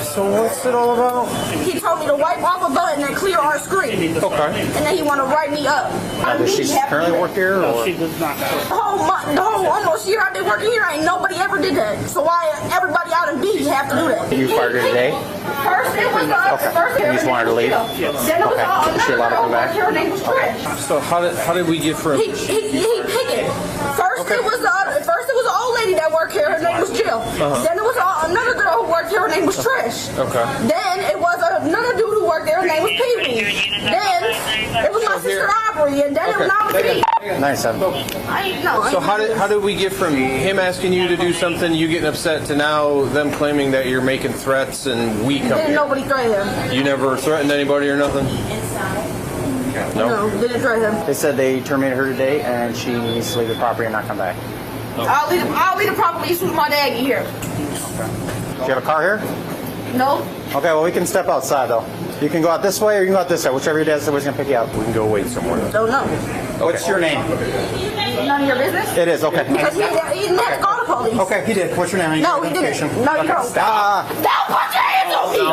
So what's it all about? He told me to wipe off a button and clear our screen. Okay. And then he want to write me up. Does she currently work here? Or? She does not. The whole almost year I've been working here, ain't nobody ever did that. So why everybody out in B have to do that? You fired her today? First it was first You just wanted to leave? Then it was Is she allowed to come back? Her name was Trish. So how did we get from? He picked it. First it was an old lady that worked here. Her name was Jill. Then it was another girl who worked here. Her name was Trish. Okay. Then it was another dude who worked there. Her name was Pee Wee. Then it was my sister Aubrey, and then it was now me. Nice. So how did we get from him asking you to do something, you getting upset, to now them claiming that you're making threats and we come Didn't here? nobody threaten him. You never threatened anybody or nothing? No, didn't threaten him. They said they terminated her today and she needs to leave the property and not come back. I'll leave the property as soon as my dad get here. Do you have a car here? No. Okay, well, we can step outside, though. You can go out this way or you can go out this way, whichever your dad said was going to pick you up. We can go wait somewhere. Don't know. What's your name? None of your business? It is, okay. Because he didn't have to call the police. Okay, he did. What's your name? No, he didn't. No, you don't. Stop. Don't put your hands on me! No,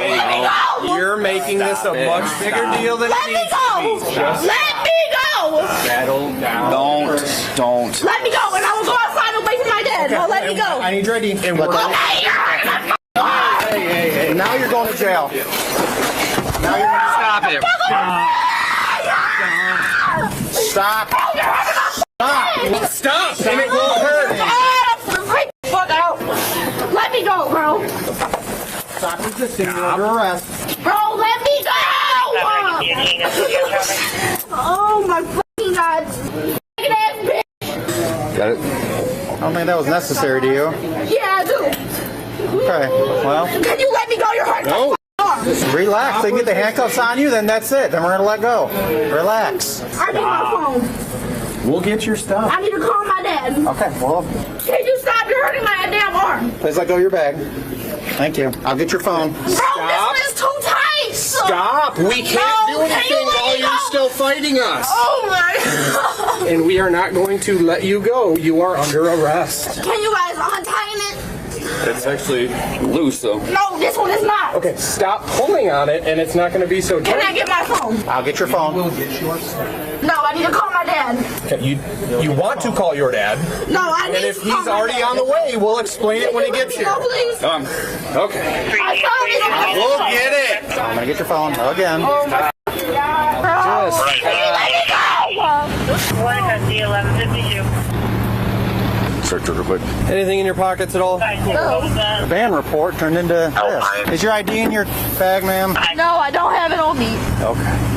let me go! You're making this a much bigger deal than Let it me needs go! to be. Let me go! Settle down. Don't. Let me go, and I will go outside away from my dad. No, let me go. I need your ID. And we're Okay, Now you're going to jail. Now you're going to stop it. stop. Stop! And it won't hurt. Freak the fuck out. Let me go, bro. Stop resisting. You're under arrest. Bro, let me go! Oh my fucking god. Fucking ass bitch. Got it? I don't think that was necessary to you. Yeah, I do. Okay, well, Can you let me go? You're hurting No. relax. They can get the handcuffs on you, then that's it. Then we're going to let go. Relax. I need my phone. We'll get your stuff. I need to call my dad. Okay, well, Can you stop? You're hurting my damn arm. please let go of your bag. Thank you. I'll get your phone. Bro, this one is too tight. Stop! We can't do anything while you're still fighting us. Oh my god. And we are not going to let you go. You are under arrest. Can you guys untighten it? It's actually loose, though. No, this one is not. Okay, stop pulling on it, and it's not going to be so Can I tight. get my phone? I'll get your phone. No, I need to call my dad. You want to call your dad, No, I need and if to call he's my already dad. on the way, we'll explain it when he Can you gets let me here. go, please? Okay. I saw it. We'll get it. I'm going to get your phone again. Oh my god. Can you let me go? 1152. Search real quick. Anything in your pockets at all? The van report turned into this. Is your ID in your bag, ma'am? No, I don't have it on me. Okay.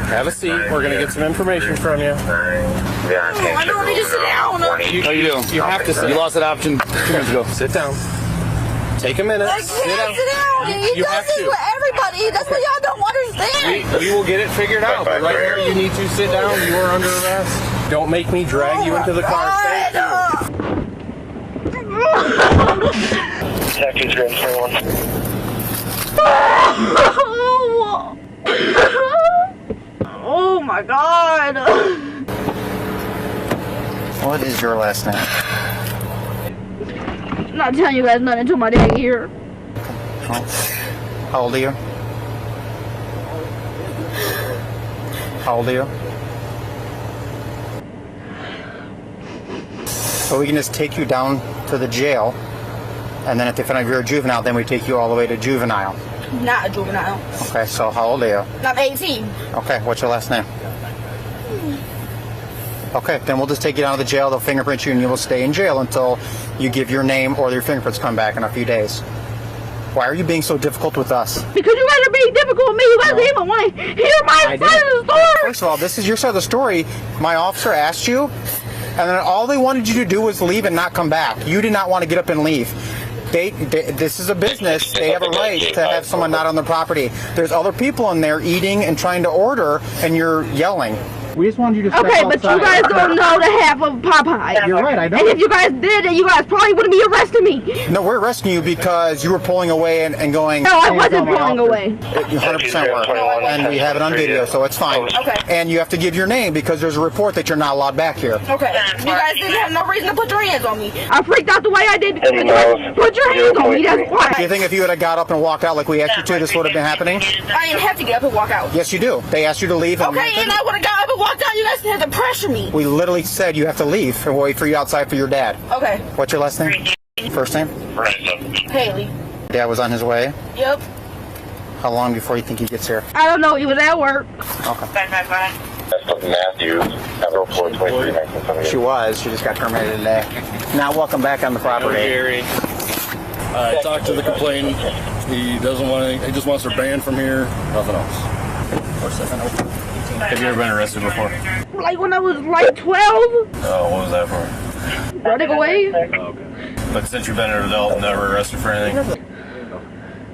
Have a seat. We're going to get some information from you. I don't need to sit down. How you doing? You have to sit. You lost that option 2 minutes ago. Sit down. Take a minute. I Sit can't sit down. He You does have this to. with everybody. That's what y'all don't understand. We will get it figured out. But right here, you need to sit down. You are under arrest. Don't make me drag you into the car. Thank you. Detective 341. Oh my god. What is your last name? I'm not telling you guys nothing until my dad get here. How old are you? How old are you? So we can just take you down to the jail, and then if they find out you're a juvenile, then we take you all the way to juvenile. Not a juvenile. Okay, so how old are you? I'm 18. Okay, what's your last name? Okay, then we'll just take you down to the jail, they'll fingerprint you, and you will stay in jail until you give your name or your fingerprints come back in a few days. Why are you being so difficult with us? Because you guys are being difficult with me. You guys even want to hear my side of the story. First of all, this is your side of the story. My officer asked you, and then all they wanted you to do was leave and not come back. You did not want to get up and leave. This is a business. They have a right to have someone not on their property. There's other people in there eating and trying to order, and you're yelling. We just wanted you to step Okay, but you outside. guys don't know the half of Popeye. You're right, I And don't. if you guys did it, you guys probably wouldn't be arresting me. No, we're arresting you because you were pulling away and going. No, I "Hands wasn't on my pulling officer." away. You 100% were. And we have it on video, so it's fine. Okay. And you have to give your name because there's a report that you're not allowed back here. Okay. You guys didn't have no reason to put your hands on me. I freaked out the way I did because you guys put your hands on me. That's Do you why. think if you had got up and walked out like we asked you to, this would have been happening? I didn't have to get up and walk out. Yes, you do. They asked you to leave. Okay, and I would have got up and walked out. You guys had to pressure me. We literally said you have to leave and wait for you outside for your dad. Okay. What's your last name? First name? Haley. Dad was on his way. Yep. How long before you think he gets here? I don't know. He was at work. Okay. Matthews, Emerald 423, 1978. She was. She just got terminated today. Now welcome back on the property. Gary. I talked to the complainant. He doesn't want any, he just wants her banned from here. Nothing else. Have you ever been arrested before? Like when I was like 12, Oh, what was that for? running away. Okay. But since you've been an adult, never arrested for anything?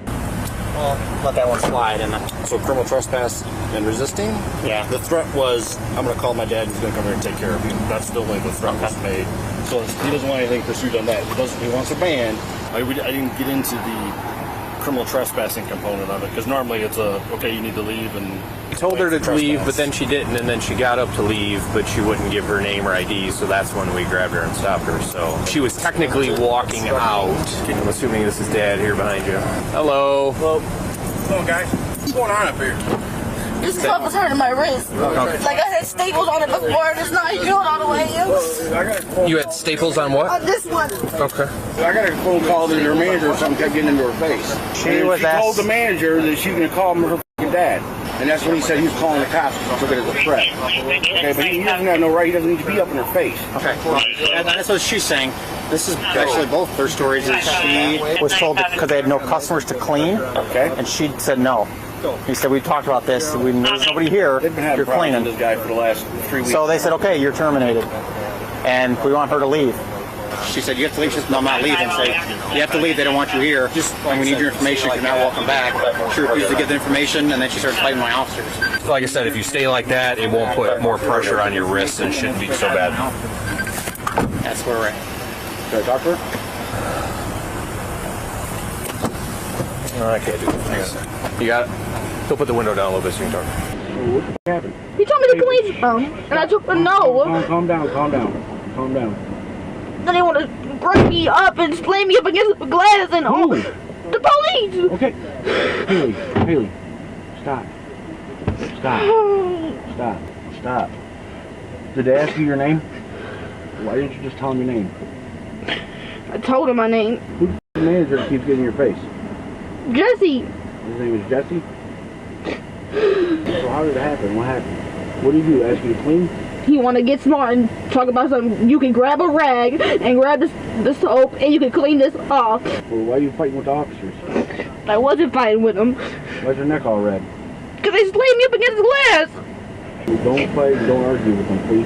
Well, let that one slide. And So criminal trespass and resisting? yeah. The threat was, I'm going to call my dad. He's going to come here and take care of you. That's still when the threat was made. So he doesn't want anything pursued on that. He wants a ban. I didn't get into the criminal trespassing component of it because normally it's okay, you need to leave and. He told her to trespass. leave, but then she didn't, and then she got up to leave, but she wouldn't give her name or ID, so that's when we grabbed her and stopped her. So she was technically walking out. I'm assuming this is Dad here behind you. Hello. Hello, guys. What's going on up here? This cuff was hurting my wrist. Like I had staples on it before, and it's not healed all the way. You had staples on what? On this one. Okay. I got a phone call that her manager or something kept getting into her face. She And was she told asked- the manager that she was going to call her f***ing dad. And that's when he said he was calling the cops and took it as a threat. Okay, but he doesn't have no right. He doesn't need to be up in her face. Okay, well, that's what she's saying. This is actually both their stories. Is she was told because they had no customers to clean, Okay. and she said no. He said, we talked about this. There's nobody here. They've been having You're problems with cleaning. this guy for the last 3 weeks. So they said, okay, you're terminated, and we want her to leave. She said, you have to leave. She said, no, I'm not leaving. So you have to leave. They don't want you here. And we need your information. You're not welcome back. She refused to give the information, and then she started fighting my officers. Like I said, if you stay like that, it won't put more pressure on your wrists and shouldn't be so bad. That's where we're at. Can I talk to her? No, I can't do it. You got it? He'll put the window down a little bit so you can talk. What happened? He told me to clean some, and I told him no. Calm down, calm down. Calm down. Then they want to break me up and slam me up against the glass and all. Who? The police. Okay. Haley, stop. Stop. Did they ask you your name? Why didn't you just tell them your name? I told him my name. Who's the manager that keeps getting in your face? Jesse. His name is Jesse? So how did it happen? What happened? What did he do? Ask you to clean? He want to get smart and talk about something. You can grab a rag and grab the soap and you can clean this off. Well, why are you fighting with the officers? I wasn't fighting with him Why's your neck all red? because they slammed me up against the glass. Don't fight, don't argue with them, please.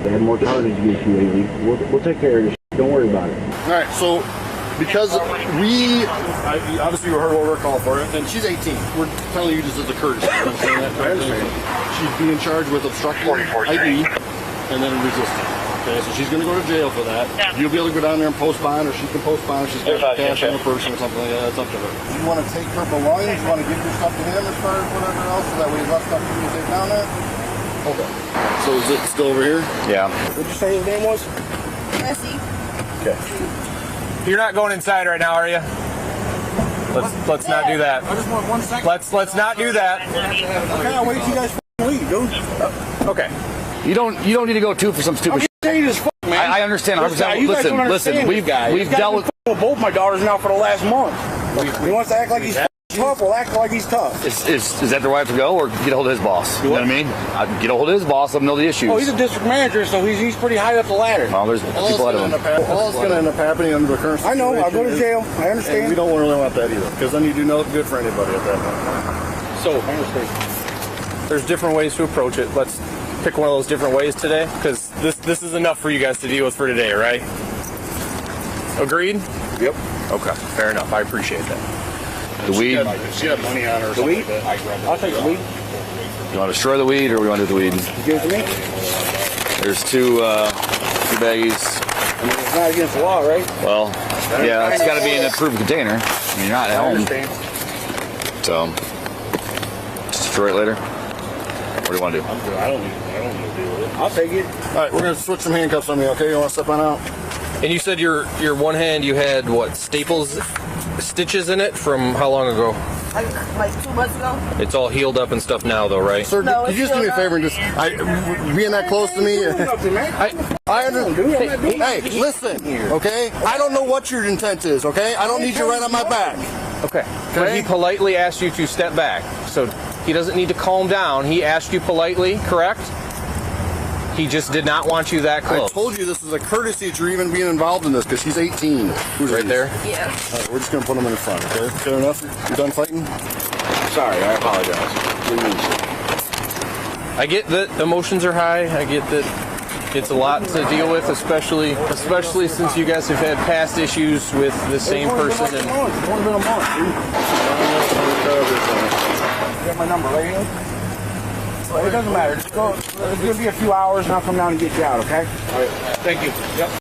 They had more charges against you lately. We'll take care of this. Don't worry about it. All right, so because obviously you heard what we're calling for, and she's 18. We're telling you this as a courtesy. You understand that? I understand. She's being charged with obstructing ID and then resisting. Okay, so she's going to go to jail for that. You'll be able to go down there and post bond, or she can post bond if she's got cash on her person or something like that. It's up to her. You want to take her belongings? You want to give your stuff to him as far as whatever else, so that way he's left stuff for you to take down there? Okay. So is it still over here? Yeah. What'd you say his name was? Jesse. Okay. You're not going inside right now, are you? Let's not do that. I just want 1 second. Let's not do that. Okay, I'll wait till you guys leave, dude. Okay. You don't need to go too for some stupid shit. Saying this man. I understand. You guys don't understand We've this guy. dealt with. With both my daughters now for the last month. He wants to act like he's tough. Well, act like he's tough. Is that the way I have to go, or get a hold of his boss? You know what I mean? I get a hold of his boss. Let him know the issues. Oh, he's a district manager, so he's pretty high up the ladder. Well, there's people ahead of him. All it's going to end up happening under the current I know. I'll go to situation, jail. I and understand. we don't really want that either, because then you do no good for anybody at that point. So there's different ways to approach it. Let's pick one of those different ways today, because this is enough for you guys to deal with for today, right? Agreed? Yep. Okay, fair enough. I appreciate that. The weed. She had money on her or The something weed? like that. I'll take the weed. You want to destroy the weed or we want to do the weed? Give it to me. There's two baggies. I mean, it's not against the law, right? Well, yeah, it's got to be in an approved container. I mean, you're not at I home. understand. So, just destroy it later. What do you want to do? I don't need to deal with it. I'll take it. All right, we're gonna switch some handcuffs on me. Okay, you want to step on out? And you said your one hand you had what, staples, stitches in it from how long ago? Like 2 months ago. It's all healed up and stuff now, though, right? Sir, No, could you just it's do me a still favor and just being that close to me? Nothing, man. I understand. Hey, listen, okay? I don't know what your intent is, okay? I don't need you right on my back. Okay. But he politely asked you to step back, so he doesn't need to calm down. He asked you politely, correct? He just did not want you that I close. told you this is a courtesy that you're even being involved in this because she's 18. Who's Right there. Yeah. All right, we're just gonna put him in the front, okay? Fair enough? You done fighting? Sorry, I apologize. I get that emotions are high. I get that it's a lot to deal with, especially since you guys have had past issues with the same person. And It's only been a month, dude. You got my number right here? Well, it doesn't matter. Just go. It's gonna be a few hours, and I'll come down and get you out. Okay? thank you. Yep.